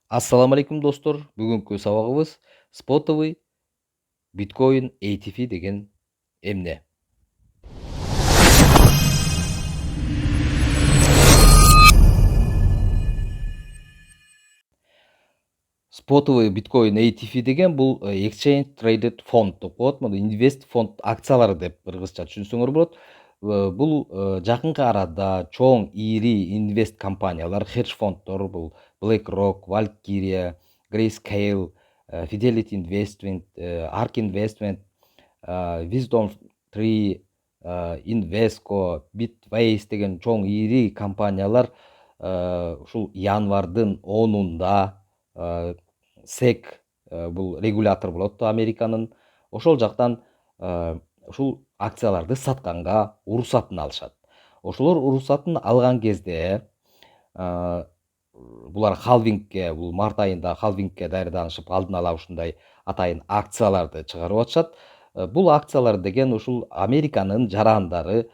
Assalamu алейкум достор. Бүгүнкү сабагыбыз спотовый биткоин ATF деген эмне. Spotовый биткоин ATF деген бул Exchange Traded Fund деп коет. Муну инвест фонд акциялары деп кыргызча түшүнсөңөр болот. Бул жакынкы арада чоң ири инвест компаниялар, хедж фонддор, бул BlackRock, Valkyria, Grayscale, Fidelity Investment, Ark Investment, Wisdom Tree, Invesco, Bitbase деген чоң ири компаниялар ушул январдын 10-унда SEC бул регулятор болот Американын, ошол жактан ушул акцияларды сатканга уруксатын алышат. Ошолор уруксатын алган кезде булар халвингке, бул март айында халвингке даярданышып, алдын ала ушундай атайын акцияларды чыгарып атышат. Бул акциялар деген ушул Американын жарандары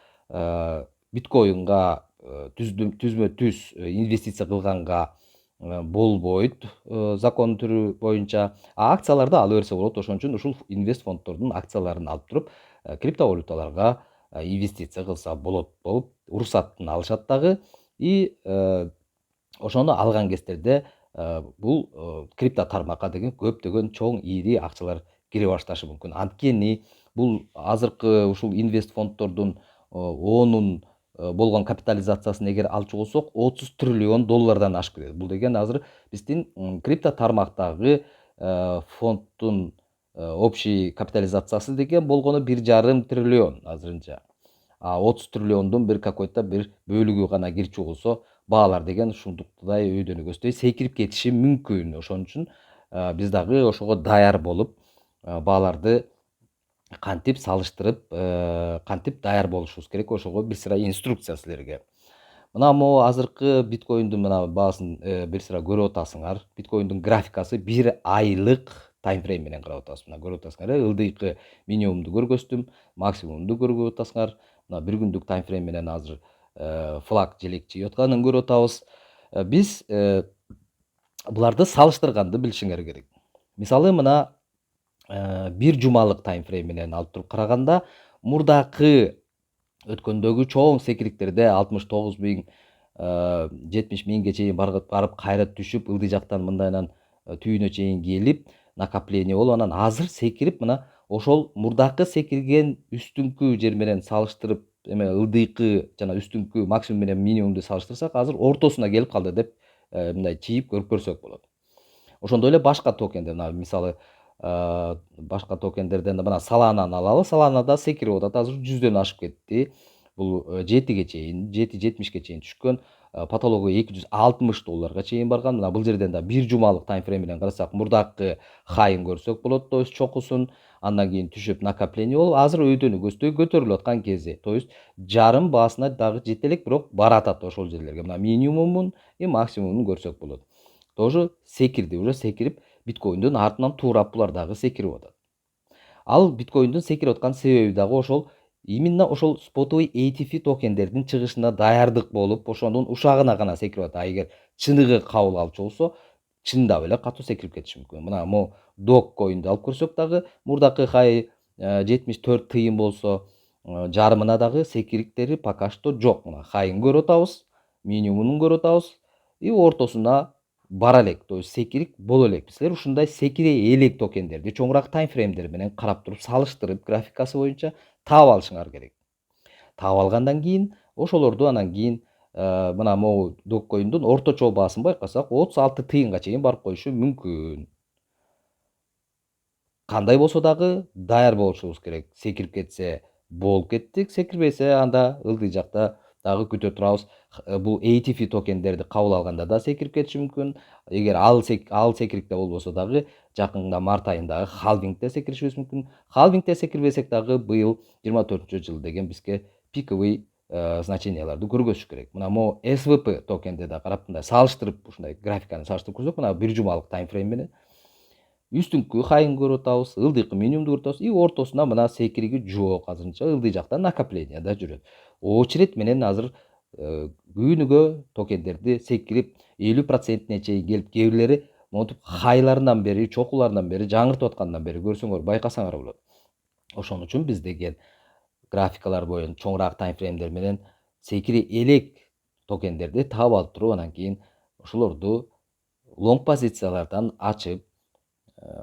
биткоинга түзмө түз инвестиция кылганга болбойт закон түрү боюнча. Акцияларды ала берсе болот. Ошон үчүн ушул инвест фонддордун акцияларын алып туруп, криптовалюталарга инвестиция кылса болот болуп уруксатын алышат дагы. И ошону алган кездерде бул крипто тармакка деген көптөгөн чоң ири акчалар кире башташы мүмкүн. Анткени бул азыркы ушул инвест фонддордун оонун болгон капитализациясын эгер алчу болсок, 30 триллион доллардан ашып кетет. Бул деген азыр биздин крипто тармактагы фонддун общий капитализациясы деген болгону 1,5 триллион азырынча. 30 триллиондун бир какой-то бир бөлүгү гана кирчү болсо, баалар деген ушундуктай өйдөнүгөстөй секирип кетиши мүмкүн. Ошон үчүн биз дагы ошого даяр болуп, бааларды кантип салыштырып, кантип даяр болушубуз керек, ошого бир сыра инструкция силерге. Мына могу азыркы биткоиндун мына баасын бир сыра көрүп атасыңар. Биткоиндун графикасы 1 айлык таймфрейм менен карап атасыз. Мына көрүп атасыңар, ылдыйкы минимумду көргөздүм, максимумду көрүп атасыңар. Мына 1 күндүк таймфрейм менен азыр флаг желек чыйып атканын көрүп атабыз. Биз буларды салыштырганды билишиңер керек. Мисалы мына 1 жумалык таймфрейм менен алып туруп караганда, мурдакы өткөндөгү чоң секириктерде 69.000, 70.000ге чейин барып кайра түшүп, ылдый жактан мындайынан түйүнө чейин келип, накопление болуп, анан азыр секирип мына ошол мурдакы секирген үстүңкү жер менен салыштырып, эме ылдыйкы жана үстүңкү максимум менен минимумду салыштырсак, азыр ортосуна келип калды деп мындай чийип көрүп көрсөк болот. Ошондой эле башка токендер, мына мисалы башка токендерден мына Solana'ны алалы. Solana да секирип атат, азыр 100дөн ашып кетти. Бул 7ге чейин, 7.70ге чейин түшкөн. Потологу $260 чейин барган. Мына бул жерден да 1 жумалык таймфрейм менен карасак, мурдакы хайын көрсөк болот, то есть чокусун. Андан кийин түшүп накопление болуп, азыр өйдөнүгөстөй көтөрүлүп аткан кези. То есть жарым баасына дагы жете элек, бирок баратат ошол жерлерге. Мына минимумун и максимумун көрсөк болот. Тоже секирди, уже секирип, биткоиндун артынан туурап булар дагы секирип атат. Ал биткоиндун секирип аткан себеби дагы ошол именно ошол спотовый ATF токендердин чыгышына даярдык болуп, ошонун ушагына гана секирип атат. Эгер чыныгы кабыл алчу болсо, чындап эле катуу секирип кетиши мүмкүн. Мына могу Dogecoin'ди алып көрсөк дагы, мурдакы хай 74 тыйын болсо, жарымына дагы секириктери пока что жок. Мына хайын көрүп атабыз, минимумун көрүп атабыз и ортосуна бара элек, то есть секирик боло элек. Силер ушундай секире элек токендерди чоңураак таймфреймдер менен карап туруп, салыштырып, графикасы боюнча таап алышыңар керек. Таап алгандан кийин ошолорду анан кийин мына могу Dogecoin'дун орточо баасын байкасак, 36 тыйынга чейин барып коюшу мүмкүн. Кандай болсо дагы даяр болушубуз керек. Секирип кетсе болуп кеттик, секирбесе анда ылдый жакта дагы күтө турабыз. Бул ATF токендерди кабыл алганда да секирип кетиши мүмкүн. Эгер ал секирикте болбосо дагы жакында март айындагы халвингде секиришибиз мүмкүн. Халвингде секирбесек дагы быйыл 24-жыл деген бизге пиковый значенияларды көргөзүш керек. Мына могу SVP токенди да карап, мындай салыштырып, ушундай графиканы салыштырып көрсөк, мына 1 жумалык таймфрейм менен үстүңкү хайын көрүп атабыз, ылдыйкы минимумду көрүп атабыз и ортосуна мына секириги жок азырынча, ылдый жакта накоплениеда жүрөт. Очередь менен азыр күнүгө токендерди секирип 50%-не чейин келип, кээ бирлери монтип хайларынан бери, чокуларынан бери, жаңыртып аткандан бери көрсөңөр, байкасаңар болот. Ошон үчүн биз деген графикалар боюнча чоңураак таймфреймдер менен секири элек токендерди таап алып туруп, анан кийин ошолорду лонг позициялардан ачып,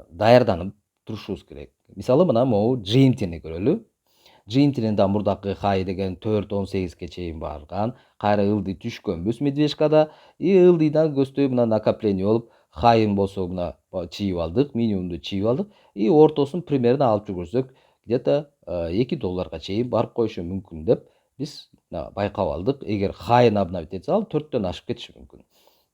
даярданып турушубуз керек. Мисалы мына могу GMT'ни көрөлү. GMT'нин да мурдакы хай деген 4.18ге чейин барган. Кайра ылдый түшкөнбүз медвежкада. Ылдыйдан көздөй мына накопление болуп, хайын болсо мына чийип алдык, минимумду чийип алдык. Ортосун примерно алып жүргүзсөк, где-то $2 чейин барып коюшу мүмкүн деп биз байкап алдык. Эгер хайын обновить этсе, ал 4төн ашып кетиши мүмкүн.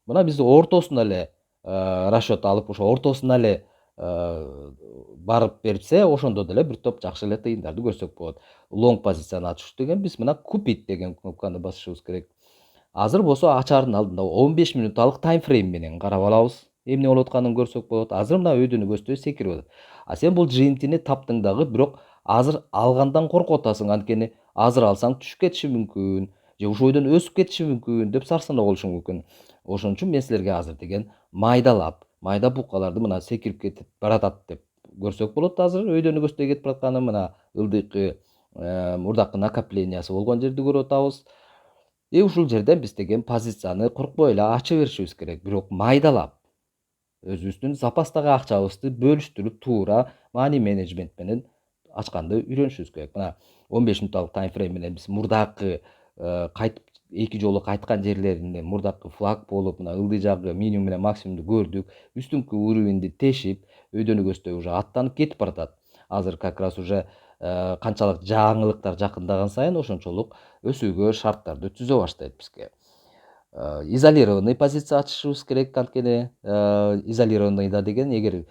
Мына биз ортосуна эле расчет алып, ошо ортосуна эле барып берсе, ошондо деле бир топ жакшы эле тыйындарды көрсөк болот. Лонг позицияны ачыш деген биз мына купить деген кнопканы басышыбыз керек. Азыр болсо ачаардын алдында 15 минуталык таймфрейм менен карап алабыз. Эмне болуп атканын көрсөк болот. Азыр мына өйдөнү көздөй секирип атат. А сен бул GMT'ни таптың дагы, бирок азыр алгандан коркуп атасың, анткени азыр алсаң түшүп кетиши мүмкүн, же ушул бойдон өсүп кетиши мүмкүн деп сарсанаа болушуң мүмкүн. Ошон үчүн мен силерге азыр деген майдалап, майда букаларды мына секирип кетип баратат деп көрсөк болот. Азыр өйдөнү көздөй кетип баратканы мына ылдыйкы мурдакы накоплениясы болгон жерди көрүп атабыз. Ушул жерден биз деген позицияны коркпой эле ача беришибиз керек, бирок майдалап. Өзүбүздүн запастагы акчабызды бөлүштүрүп, туура money management менен ачканды үйрөнүшүбүз керек. Мына 15 минуталык таймфрейм менен биз мурдакы кайтып 2 жолу кайткан жерлеринде мурдакы флаг болуп, мына ылдый жагы минимум менен максимумду көрдүк. Үстүңкү уровеньди тешип, өйдөнү көздөй уже аттанып кетип баратат. Азыр как раз уже канчалык жаңылыктар жакындаган сайын ошончолук өсүүгө шарттарды түзө баштайт бизге. Изолированный позиция ачышыбыз керек, анткени изолированныйда деген эгер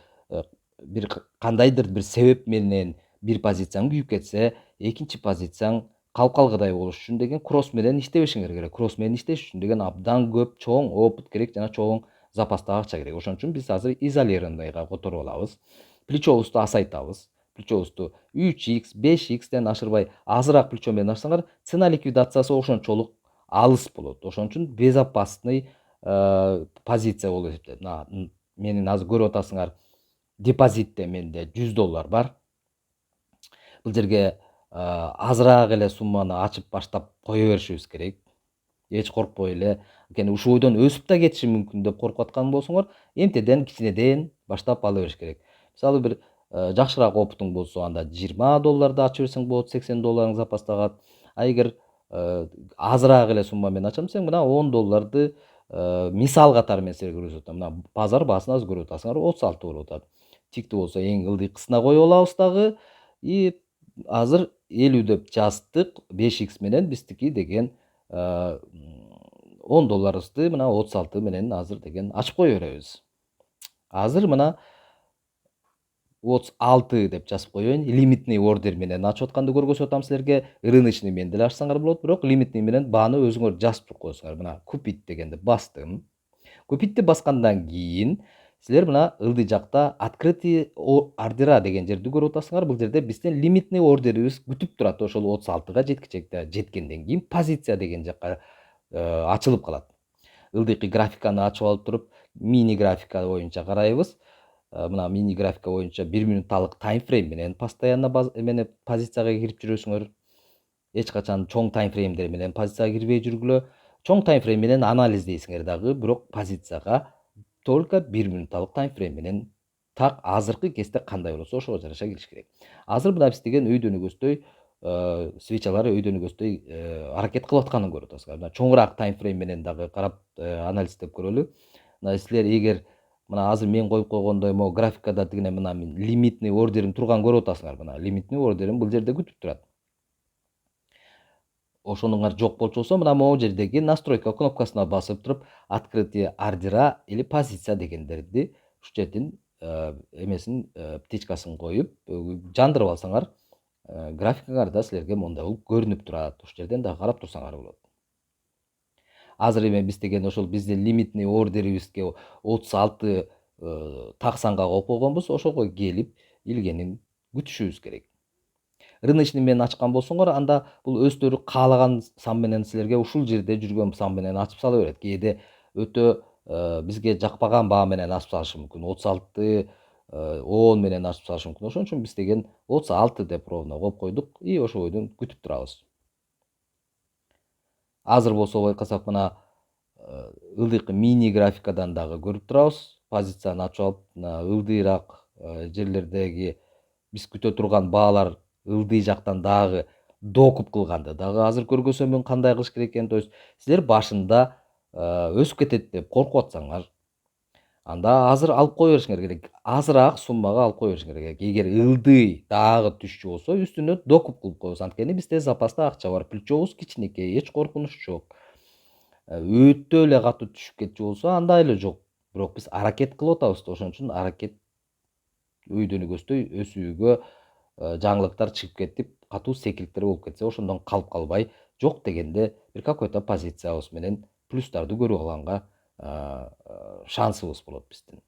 бир кандайдыр бир себеп менен бир позицияң күйүп кетсе, экинчи позицияң калып калгыдай болуш үчүн деген кросс менен иштебешиңер керек. Кросс менен иштеш үчүн деген абдан көп чоң опыт керек жана чоң запастагы акча керек. Ошон үчүн биз азыр изолированныйга которуп алабыз. Плечобузду асайтабыз. Плечобузду 3x, 5x'тен ашырбай азыраак плечо менен ачсаңар, цена ликвидациясы ошончолук алыс болот. Ошон үчүн безопасный позиция болуп эсептелет. Менин азыр көрүп атасыңар, депозитте менде $100 бар. Бул жерге азыраак эле сумманы ачып баштап кое беришибиз керек. Эч коркпой эле, анткени ушул бойдон өсүп да кетиши мүмкүн деп коркуп аткан болсоңор, эмтеден кичинеден баштап ала бериш керек. Мисалы бир жакшыраак опытуң болсо, анда $20 ачып берсең болот, $80 запаста калат. А эгер азыраак эле сумма менен ачам десең, мына $10 мисал катары мен силерге көрсөтүп атам. Мына базар баасын азыр көрүп атасыңар, 36 болуп атат. Тикти болсо эң ылдыйкысына коюп алабыз дагы. Азыр 50 деп жаздык, 5x менен биздики деген $10 мына 36 менен азыр деген ачып кое беребиз. Азыр мына 36 деп жазып коеюн. Лимитный ордер менен ачып атканды көргөзүп атам силерге. Рыночный менен деле ачсаңар болот, бирок лимитный менен бааны өзүңөр жазып туруп коесуңар. Мына купить дегенди бастым. Купитти баскандан кийин силер мына ылдый жакта открытие ордера деген жерди көрүп атасыңар. Бул жерде биздин лимитный ордерибиз күтүп турат. Ошол 36га жеткичекте жеткенден кийин позиция деген жакка ачылып калат. Ылдыйкы графиканы ачып алып туруп, мини графика боюнча карайбыз. Мына мини графика боюнча 1 минутталык таймфрейм менен постоянно эмени позицияга кирип жүрөсүңөр. Эч качан чоң таймфреймдер менен позицияга кирбей жүргүлө. Чоң таймфрейм менен анализдейсиңер дагы, бирок позицияга только 1 минутталык таймфрейм менен так азыркы кезде кандай болсо ошого жараша кириш керек. Азыр мына биз деген өйдөнү көздөй свечалар өйдөнү көздөй аракет кылып атканын көрүп атасыңар. Мына чоңураак таймфрейм менен дагы карап анализдеп көрөлү. Мына силер эгер мына азыр мен коюп койгондой могу графикада дегене мына лимитный ордерим турган көрүп атасыңар. Мына лимитный ордерим бул жерде күтүп турат. Ошоnuңар жок болчу болсо, мына могу жердеги настройка кнопкасына басып туруп, открытие ордера или позиция дегендерди ушу жердин эмесин птичкасын коюп, жандырып алсаңар, графикаңарда силерге мондай болуп көрүнүп турат. Ушул жерден дагы карап турсаңар болот. Азыр эми биз деген ошол биздин лимитный ордерибизге 36 так санга коюп койгонбуз. Ошого келип илгенин күтүшүбүз керек. Рыночный менен ачкан болсоңор, анда бул өздөрү каалаган сан менен силерге ушул жерде жүргөн сан менен ачып сала берет. Кээде өтө бизге жакпаган баа менен ачып салышы мүмкүн. 36 10 менен ачып салышы мүмкүн. Ошон үчүн биз деген 36 деп ровно коюп койдук и ошол бойдон күтүп турабыз. Азыр болсо байкасак мына ылдыйкы мини графикадан дагы көрүп турабыз. Позицияны ачып алып, мына ылдыйраак жерлердеги биз күтө турган баалар ылдый жактан дагы докуп кылганды дагы азыр көргөзөмүн кандай кылыш керек экенин. То есть силер башында өсүп кетет деп коркуп атсаңар, анда азыр алып кое беришиңер керек. Азыраак суммага алып кое беришиңер керек. Эгер ылдый дагы түшчү болсо, үстүнө докуп кылып коебуз. Анткени бизде запаста акча бар. Плечобуз кичинекей, эч коркунуч жок. Өтө эле катуу түшүп кетчү болсо андай эле жок. Бирок биз аракет кылып атабыз да, ошон үчүн аракет өйдөнү көздөй өсүүгө жаңылыктар чыгып кетип, катуу секиликтер болуп кетсе, ошондон калып калбай, жок дегенде бир какой-то позициябыз менен плюстарды көрүп алганга шансыбыз болот биздин.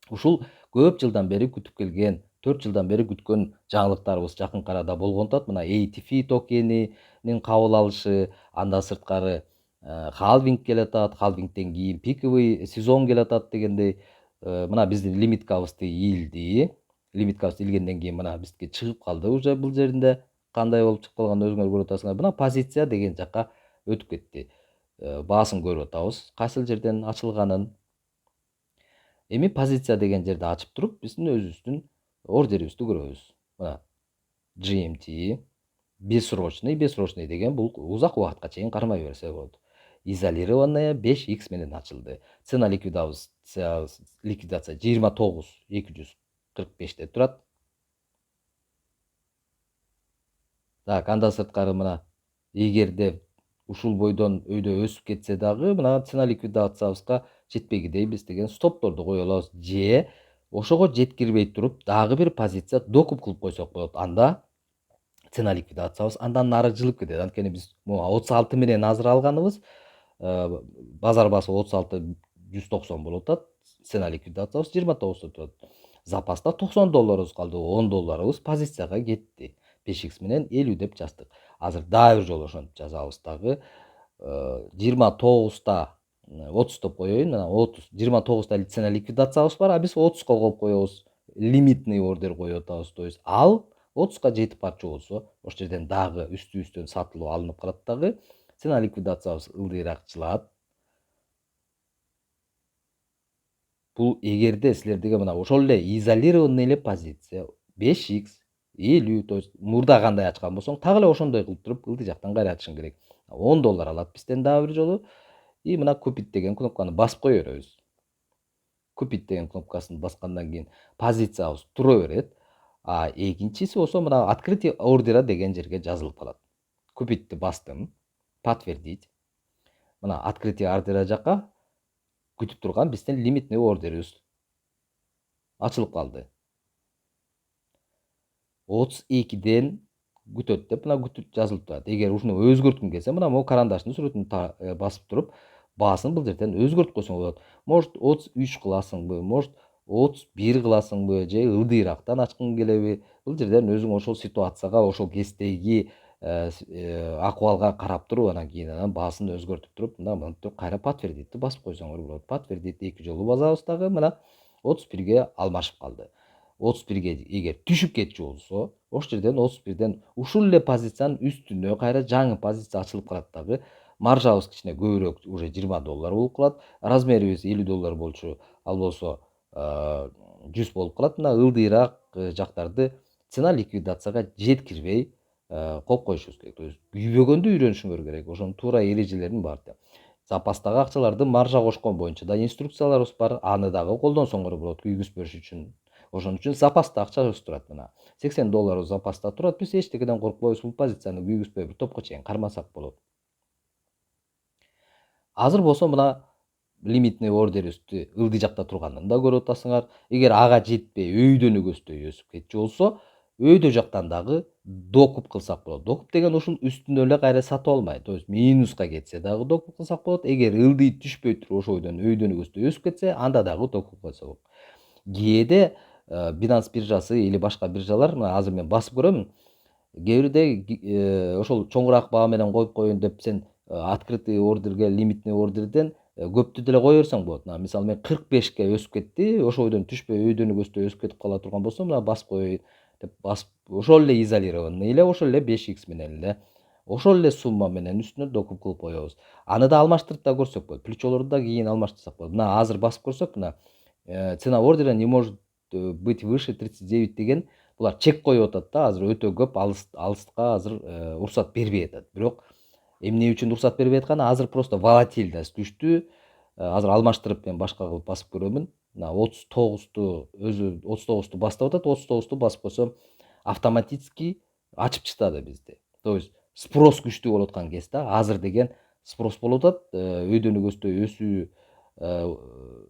Ушул көп жылдан бери күтүп келген, 4 жылдан бери күткөн жаңылыктарыбыз жакынкы арада болгон атат. Мына ATF токенинин кабыл алышы, андан сырткары халвинг келатат, халвингден кийин пиковый сезон келатат дегендей. Мына биздин лимиткабызды ийилди. Лимиткабыз ийилгенден кийин мына бизге чыгып калды уже бул жеринде. Кандай болуп чыгып калганын өзүңөр көрүп атасыңар. Мына позиция деген жакка өтүп кетти. Баасын көрүп атабыз, кайсыл жерден ачылганын. Эми позиция деген жерди ачып туруп, биздин өзүбүздүн ордерибизди көрөбүз. Мына GMT, бессрочный деген бул узак убакытка чейин кармай берсе болот. Изолированная 5x менен ачылды. Цена ликвидация 29.245 турат. Так, андан сырткары мына эгерде ушул бойдон өйдө өсүп кетсе дагы, мына цена ликвидациябызга жетпегидей биз деген стопторду кое алабыз. Же ошого жеткирбей туруп, дагы бир позиция докуп кылып койсок болот. Анда цена ликвидациябыз андан нары жылып кетет. Анткени биз 36 менен азыр алганыбыз, базар баасы 36.190 болуп атат. Цена ликвидациябыз 29 турат. Запаста $90 калды. $10 позицияга кетти. 5x менен 50 деп жаздык. Азыр дагы бир жолу ошентип жазабыз дагы. 29та 30 деп коеюн. Мына 30, 29та цена ликвидациябыз бар, а биз 30га коюп коебуз. Лимитный ордер коюп атабыз. То есть ал 30га жетип барчу болсо, ошол жерден дагы үстү-үстөн сатылып алынып калат дагы. Цена ликвидациябыз ылдыйраак жылат. Бул эгерде силердеги мына ошол эле изолированный эле позиция 5x 50, то есть мурда кандай ачкан болсоң, так эле ошондой кылып туруп ылдый жактан кайра ачышың керек. $10 алат бизден дагы бир жолу. И мына купить деген кнопканы басып кое беребиз. Купить деген кнопкасын баскандан кийин позициябыз тура берет. А экинчиси болсо мына открытие ордера деген жерге жазылып калат. Купитти бастым. Подтвердить. Мына открытие ордера жакка күтүп турган биздин лимитный ордерибиз ачылып калды. 32ден күтөт деп мына күтүп жазылып турат. Эгер ушуну өзгөрткүң келсе, мына могу карандаштын сүрөтүн басып туруп, баасын бул жерден өзгөртүп койсоң болот. Может 33 кыласыңбы, может 31 кыласыңбы, же ылдыйраактан ачкың келеби? Бул жерден өзүң ошол ситуацияга, ошол кездеги акыбалга карап туруп, анан кийин баасын өзгөртүп туруп, мына монтип кайра подтвердитти басып койсоңор болот. Подтвердить 2 жолу басабыз дагы, мына 31ге алмашып калды. 31ге эгер түшүп кетчү болсо, ошол жерден 31ден ушул эле позициянын үстүнө кайра жаңы позиция ачылып калат дагы. Маржабыз кичине көбүрөөк, уже $20 болуп калат. Размерибиз $50 болчу, ал болсо 100 болуп калат. Мына ылдыйраак жактарды цена ликвидацияга жеткирбей коюп коюшубуз керек. То есть күйбөгөндү үйрөнүшүңөр керек. Ошонун туура эрежелерин бар. Запастагы акчаларды маржа кошкон боюнча да инструкцияларыбыз бар. Аны дагы колдонсоңор болот күйгүзбөш үчүн. Ошон үчүн запаста акчабыз турат мына. $80 запаста турат. Биз эчтекеден коркпойбуз. Бул позицияны күйгүзбөй бир топко чейин кармасак болот. Азыр болсо мына лимитный ордерибизди ылдый жакта турганын да көрүп атасыңар. Эгер ага жетпей өйдөнү көздөй өсүп кетчү болсо, өйдө жактан дагы докуп кылсак болот. Докуп деген ушул үстүнө эле кайра сатып алмай, то есть минуска кетсе дагы докуп кылсак болот. Эгер ылдый түшпөй туруп ошол бойдон өйдөнү көздөй өсүп кетсе, анда дагы докуп койсок болот. Кээде Binance биржасы или башка биржалар, мына азыр мен басып көрөмүн. Кээ бирде ошол чоңураак баа менен коюп коеюн деп сен открытый ордерге, лимитный ордерден көптү деле кое берсең болот. Мына мисалы мен 45ке өсүп кетти, ошол бойдон түшпөй өйдөнүк өстөй өсүп кетип кала турган болсо, мына басып коеюн деп басып, ошол эле изолированный эле, ошол эле 5х менен эле, ошол эле сумма менен үстүнө докуп кылып коебуз. Аны да алмаштырып да көрсөк болот. Плечолорду да кийин алмаштырсак болот. Мына азыр басып көрсөк, мына цена ордера не может быть выше 39 деген булар чек коюп атат да, азыр өтө көп алыска азыр уруксат бербей атат. Бирок эмне үчүн уруксат бербей атканы, азыр просто волатильность түштү. Азыр алмаштырып мен башка кылып басып көрөмүн. Мына 39ту өзү 39ту бастап атат, 39ту басып койсом автоматически ачып чыгады бизде. То есть спрос күчтүү болуп аткан кез да. Азыр деген спрос болуп атат, өйдөнүк өстөй өсүү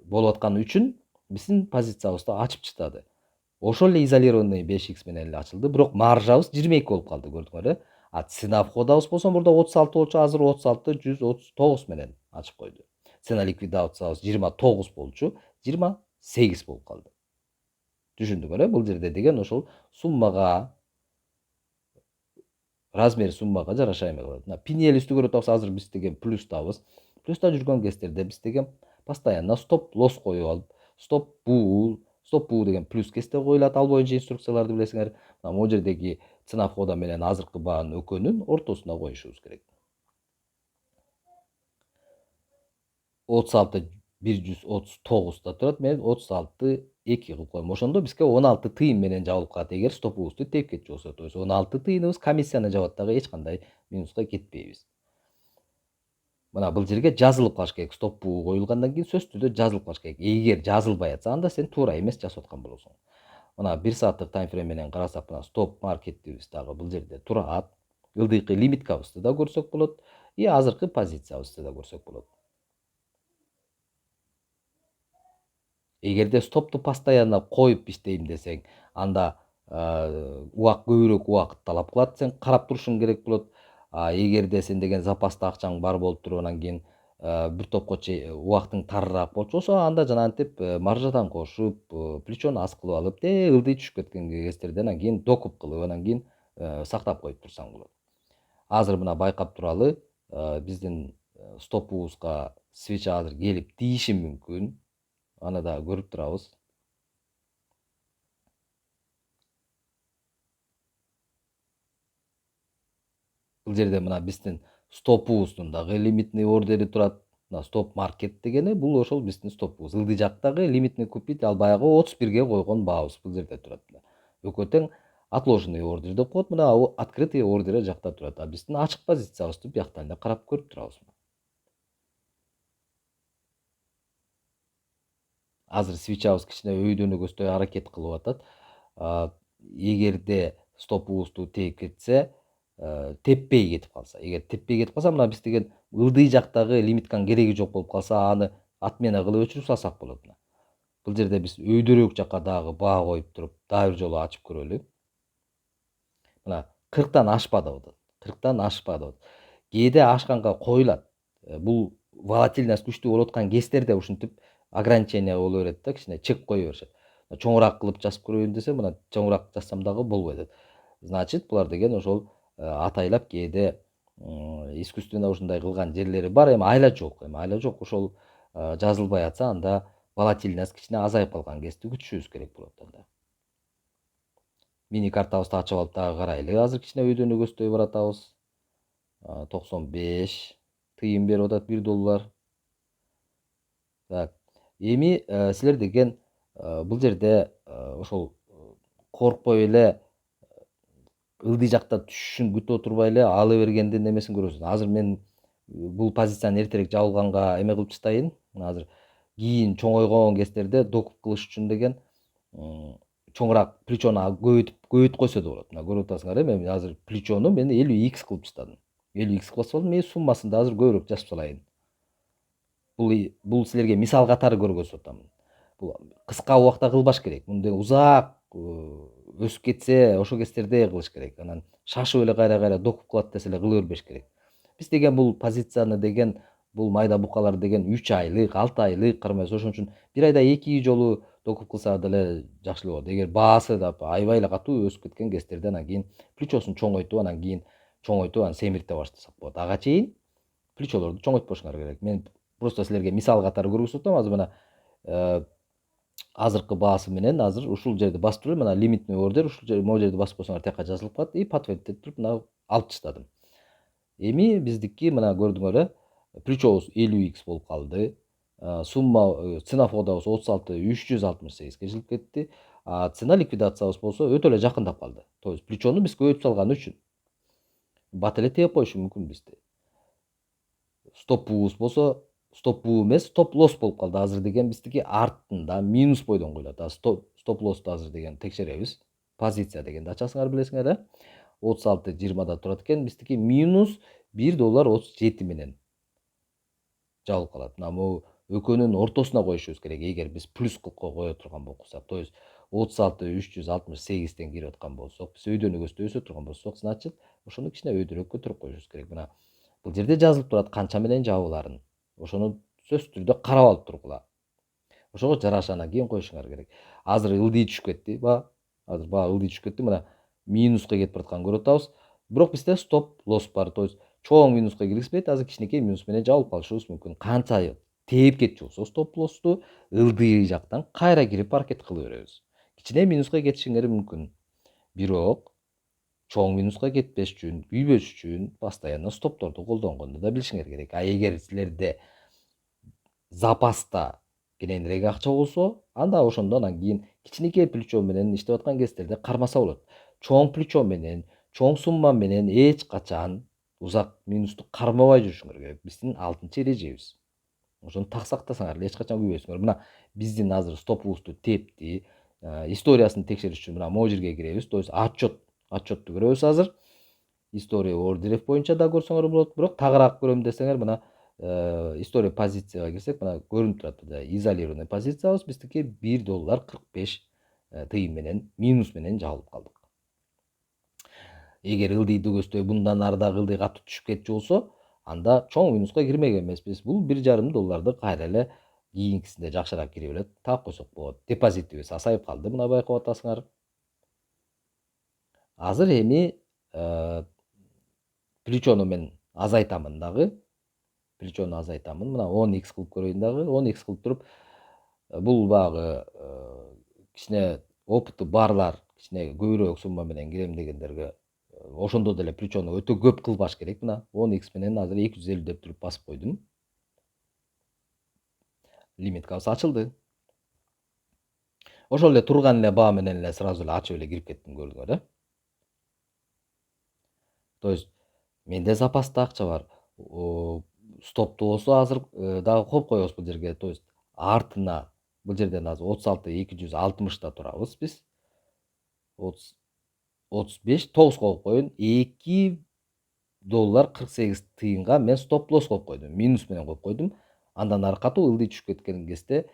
болуп атканы үчүн биздин позициябызды ачып чыгады. Ошол эле изолированный 5х менен эле ачылды, бирок маржабыз 22 болуп калды, көрдүңөр э? А цена входабыз болсо мурда 36 болчу, азыр 36 139 менен ачып койду. Цена ликвидациябыз 29 болчу, 28 болуп калды. Түшүндүңөр э? Бул жерде деген ошол суммага, размер суммага жараша эме кылат. Мына пинелистти көрүп атабыз, азыр биз деген плюстабыз. Плюста жүргөн кездерде биз деген постоянно стоп лосс коюп алып, стоп бул деген плюс кесте коюлат, ал боюнча инструкцияларды билесиңер. Мына могу жердеги цена входа менен азыркы баанын экөөнүн ортосуна коюшубуз керек. 36 139 да турат. Мен 36 2 кылып коем. Ошондо бизге 16 тыйын менен жабылып калат, эгер стопубузду тээп кетчү болсо. То есть 16 тыйыныбыз комиссияны жабат дагы, эч кандай минуска кетпейбиз. Мына бул жерге жазылып калыш керек. Стоп буу коюлгандан кийин сөзсүз түрдө жазылып калыш керек. Эгер жазылбай атса, анда сен туура эмес жасап аткан болосуң. Мына 1 сааттык таймфрейм менен карасак, мына стоп маркетибиз дагы бул жерде турат. Ылдыйкы лимиткабызды да көрсөк болот, и азыркы позициябызды да көрсөк болот. Эгерде стопту постоянно коюп иштейм десең, анда көбүрөөк убакыт талап кылат, сен карап турушуң керек болот. Эгерде сен деген запаста акчаң бар болуп туруп, анан кийин бир топко убактың тарыраак болчу болсо, анда жанагынтип маржадан кошуп, плечону аз кылып алып, ылдый түшүп кеткен кездерде анан кийин докуп кылып, анан кийин сактап коюп турсаң болот. Азыр мына байкап туралы, биздин стопубузга свеча азыр келип тийиши мүмкүн. Аны да көрүп турабыз. Бул жерде мына биздин стопубуздун дагы лимитный ордери турат. Мына стоп маркет дегени бул ошол биздин стопубуз. Ылдый жактагы лимитный купить ал баягы 31ге койгон баабыз бул жерде турат. Экөө тең отложенный ордер деп коет. Мына открытый ордер жакта турат. А биздин ачык позициябызды бияктан эле карап көрүп турабыз. Азыр свечабыз кичине өйдөнүк өстөй аракет кылып атат. Эгерде стопубузду тээп кетсе, теппей кетип калса, эгер теппей кетип калса, мына биз деген ылдый жактагы лимитканын кереги жок болуп калса, аны отмена кылып өчүрүп салсак болот. Бул жерде биз өйдөрөөк жакка дагы баа коюп туруп, дагы бир жолу ачып көрөлү. Мына 40тан ашпады атат. 40тан ашпады. Кээде ашканга коюлат. Бул волатильность күчтүү болуп аткан кездерде ушинтип ограничение боло берет да, кичине чек кое беришет. Чоңураак кылып жазып көрөйүн десе, мына чоңураак жазсам дагы болбой атат. Значит, булар деген ошол атайлап кээде искусственно ушундай кылган жерлери бар. Эми айла жок. Ошол жазылбай атса, анда волатильность кичине азайып калган кезде күтүшүбүз керек болот анда. Мини картабызды ачып алып дагы карайлы. Азыр кичине өйдөнүк өстөй баратабыз. 95 тыйын берип атат $1. Так. Эми силер деген бул жерде ошол коркпой эле ылдый жакта түшүшүн күтүп отурбай эле алы бергендин эмесин көрөсүз. Азыр мен бул позицияны эртерээк жабылганга эме кылып чыгтайын. Азыр кийин чоңойгон кездерде докуп кылыш үчүн деген чоңураак плечону көбөйтүп койсо да болот. Мына көрүп атасыңар, мен азыр плечону 50х кылып чыктадым. 50х кылып салдым, мен суммасын да азыр көбүрөөк жазып салайын. Бул силерге мисал катары көргөзүп атам. Бул кыска убакта кылбаш керек. Мындай узак өсүп кетсе, ошол кездерде кылыш керек. Анан шашып эле кайра докуп кылат десе эле кыла бербеш керек. Биз деген бул позицияны деген, бул майда букалар деген 3 айлык, 6 айлык кармайбыз. Ошон үчүн бир айда 2 жолу докуп кылса деле жакшы эле болот. Эгер баасы да аябай эле катуу өсүп кеткен кездерде, анан кийин плечосун чоңойтуп, анан семирте баштасак болот. Ага чейин плечолорду чоңойтпошуңар керек. Мен Просто силерге мисал катары көрсөтүп атам. Азыр мына азыркы баасы менен азыр ушул жерди басып туруп мына лимитный ордер ушул жер могу жерди басып койсоңор тияка жазылып калат и подтвердить туруп мына алып таштадым. Эми биздики мына көрдүңөр плечобуз 50x болуп калды. Сумма цена входобуз 36,368 жылып кетти. А цена ликвидациябыз болсо өтө эле жакындап калды. То есть плечону биз көбөйтүп салган үчүн. Бат эле тээп коюшу мүмкүн бизди. Стопубуз болсо стоп буу эмес, стоп лосс болуп калды. Азыр деген биздики артында минус бойдон коюлат. Стоп лоссду азыр деген текшеребиз. Позиция дегенди ачасыңар билесиңер, 36,20 турат экен. Биздики минус $1.37 менен жабылып калат. Мына могу экөөнүн ортосуна коюшубуз керек. Эгер биз плюс кое турган болсок, то есть 36,368 кирип аткан болсок, биз өйдөнү көздөй өсө турган болсок, значит, ошону кичине өйдөрөөк көтөрүп коюшубуз керек. Мына бул жерде жазылып турат канча менен жабылаарын. Ошону сөзсүз түрдө карап алып тургула. Ошого жараша анан кийин коюшуңар керек. Азыр ылдый түшүп кетти. Азыр баа ылдый түшүп кетти. Мына минуска кетип баратканын көрүп атабыз. Бирок бизде стоп лосс бар. То есть чоң минуска киргизбейт, азыр кичинекей минус менен жабылып калышыбыз мүмкүн. Канча тээп кетчү болсо стоп лоссду ылдый жактан кайра кирип аракет кыла беребиз. Кичине минуска кетишиңер мүмкүн. Бирок чоң минуска кетпеш үчүн, күйбөш үчүн постоянно стопторду колдонгонду да билишиңер керек. А эгер силерде запаста кененирээк акча болсо, анда ошондо анан кийин кичинекей плечо менен иштеп аткан кездерде кармаса болот. Чоң плечо менен, чоң сумма менен эч качан узак минусту кармабай жүрүшүңөр керек. Биздин 6-эрежебиз. Ошону так сактасаңар эле эч качан күйбөйсүңөр. Мына биздин азыр стопубузду тепти, историясын текшериш үчүн мына могу жерге киребиз. То есть отчетту көрөбүз азыр. История ордеров боюнча да көрсөңөр болот. Бирок тагыраак көрөм десеңер мына история позицияга кирсек, мына көрүнүп турат. Изолированный позициябыз биздики $1.45 менен минус менен жабылып калдык. Эгер ылдыйды көздөй мындан ары дагы ылдый катуу түшүп кетчү болсо, анда чоң минуска кирмеген эмеспиз. Бул $1.5 кайра эле кийинкисинде жакшыраак кире берет. Так койсок болот. Депозитибиз азайып калды. Мына байкап атасыңар. Азыр эми плечону мен азайтамын дагы. Плечону азайтамын. Мына 10x кылып көрөйүн дагы. 10x кылып туруп, бул багы кичине опыты барлар, кичине көбүрөөк сумма менен кирем дегендерге ошондо деле плечону өтө көп кылбаш керек. Мына 10x менен азыр 250 деп туруп басып койдум. Лимиткабыз ачылды. Ошол эле турган эле баа менен эле сразу эле ачып эле кирип кеттим, көрдүңөр, То есть менде запаста акча бар. Стопту болсо азыр дагы коюп коебуз бул жерге. То есть артына бул жерден азыр 36,260 турабыз биз. 35 9 коюп коеюн. $2.48 мен стоп лосс коюп койдум. Минус менен коюп койдум. Андан ары катуу ылдый түшүп кеткен кезде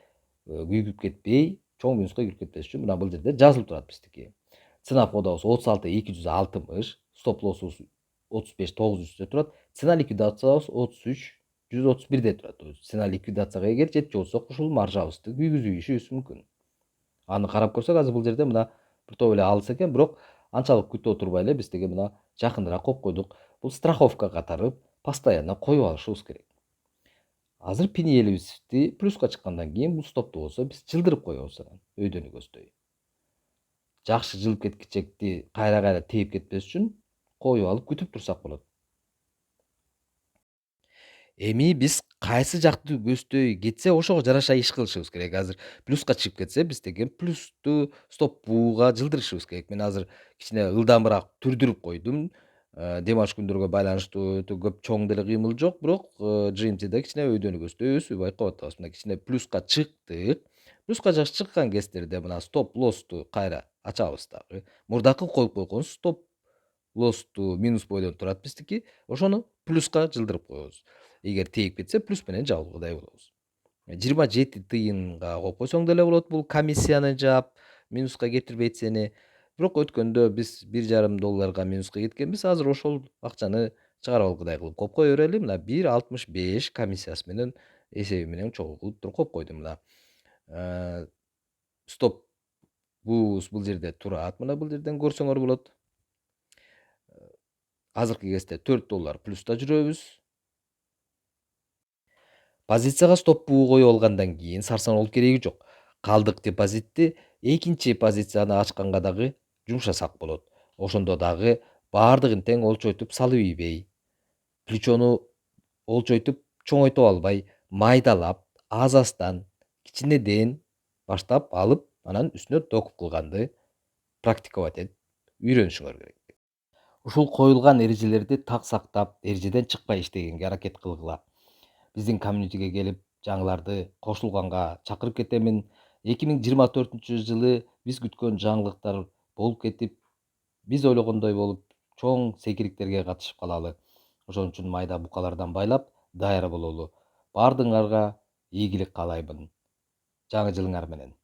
күйгүп кетпей, чоң минуска кирип кетпеш үчүн мына бул жерде жазылып турат биздики. Цена входобуз 36,260, стоп лоссубуз 35,900 турат. Цена ликвидациябыз 33,131 турат. Цена ликвидацияга эгер жетчү болсок, ушул маржабызды күйгүзүшүбүз мүмкүн. Аны карап көрсөк, азыр бул жерде мына бир топ эле алыс экен, бирок анчалык күтө турбай эле биз деге мына жакыныраак коюп койдук. Бул страховка катары постоянно коюп алышыбыз керек. Азыр пиньелибизди плюска чыккандан кийин бул стопту болсо биз жылдырып коебуз анан өйдөнү көздөй. Жакшы жылып кеткичекти кайра тээп кетпеш үчүн коюп алып күтүп турсак болот. Эми биз кайсы жакты көздөй кетсе ошого жараша иш кылышыбыз керек. Азыр плюска чыгып кетсе биз деген плюсту стоппууга жылдырышыбыз керек. Мен азыр кичине ылдамыраак түрдүрүп койдум. Дем алыш күндөргө байланыштуу өтө көп чоң деле кыймыл жок, бирок GMT'де кичине өйдөнү көздөй өсүү байкап атабыз. Мына кичине плюска чыктык. Плюска чыккан кездерде мына стоп лоссту кайра ачабыз дагы. Мурдакы коюп койгон стоп лоссту минус бойдон турат биздики. Ошону плюска жылдырып коебуз. Эгер тээп кетсе плюс менен жабылгыдай болобуз. 27 тыйынга коюп койсоң деле болот бул комиссияны жаап, минуска кетирбейт сени. Бирок өткөндө биз $1.5 минуска кеткенбиз. Азыр ошол акчаны чыгарып алгыдай кылып коюп кое берели. Мына 1.65 комиссиясы менен эсеби менен чогуу кылып туруп коюп койдум. Мына стоп бул жерде турат. Мына бул жерден көрсөңөр болот. Азыркы кезде $4 плюста жүрөбүз. Позицияга стоппу коюп алгандан кийин сарсаноо кереги жок. Калдык депозитти экинчи позицияны ачканга дагы жумшасак болот. Ошондо дагы баардыгын тең олчойтуп салып ийбей, плечону олчойтуп чоңойтуп албай, майдалап, аз-аздан, кичинеден баштап алып, анан үстүнө докуп кылганды практиковать этип үйрөнүшүңөр керек. Ушул коюлган эрежелерди так сактап, эрежеден чыкпай иштегенге аракет кылгыла. Биздин комьюнитиге келип, жаңыларды кошулганга чакырып кетемин. 2024-жылы биз күткөн жаңылыктар болуп кетип, биз ойлогондой болуп, чоң сейкиликтерге катышып калалы. Ошон үчүн майда букалардан байлап, даяр бололу. Баардыгыңарга ийгилик каалаймын. Жаңы жылыңар менен.